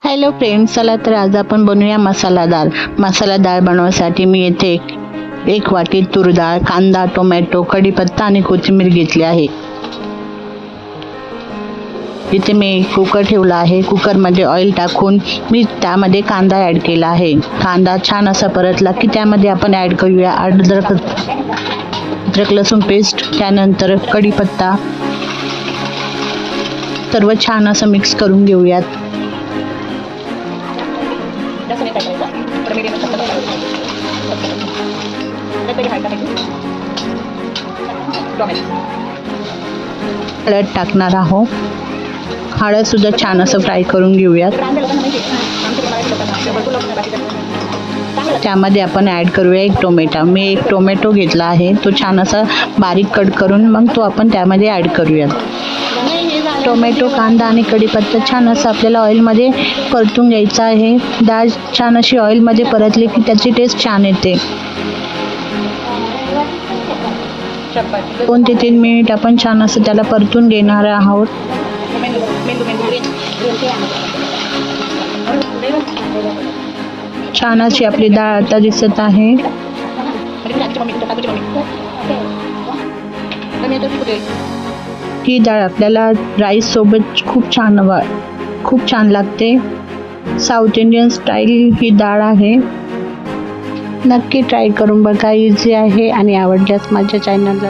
Hello friends, चला तर आज आपण बनवूया मसाला डाळ। मसाला डाळ बनवण्यासाठी मी येथे एक वाटी तूर डाळ, कांदा, टोमॅटो, कढीपत्ता आणि कोथिंबीर घेतली आहे। इथे मी कुकर ठेवला आहे। कुकरमध्ये ऑइल टाकून मी त्यामध्ये कांदा ॲड केला आहे। कांदा छान असा परतला की त्यामध्ये आपण ॲड करूया अद्रक लसूण पेस्ट, त्यानंतर कढीपत्ता, सर्व छान असं मिक्स करून घेऊयात। हळद टाकणार आहोत। हळद सुद्धा छान असं फ्राय करून घेऊयात। त्यामध्ये आपण ॲड करूया एक टोमॅटो। मी एक टोमॅटो घेतला आहे, तो छान असा बारीक कट करून मग तो आपण त्यामध्ये ॲड करूयात। टोमॅटो, कांदा आणि कढीपत्ता छान असं आपल्याला ऑइलमध्ये परतून घ्यायचं आहे। डाळ छान अशी ऑइलमध्ये परतली की त्याची टेस्ट छान येते। 2 ते 3 मिनिट आपण छान असं त्याला परतून घेणार आहोत। छान अशी आपली डाळ आता दिसत आहे। ही डाळ आपल्याला राईस सोबत खूप छान लागते। साऊथ इंडियन स्टाईल ही डाळ आहे। नक्की ट्राय करून बघा, इझी आहे आणि आवडल्यास माझ्या चॅनलला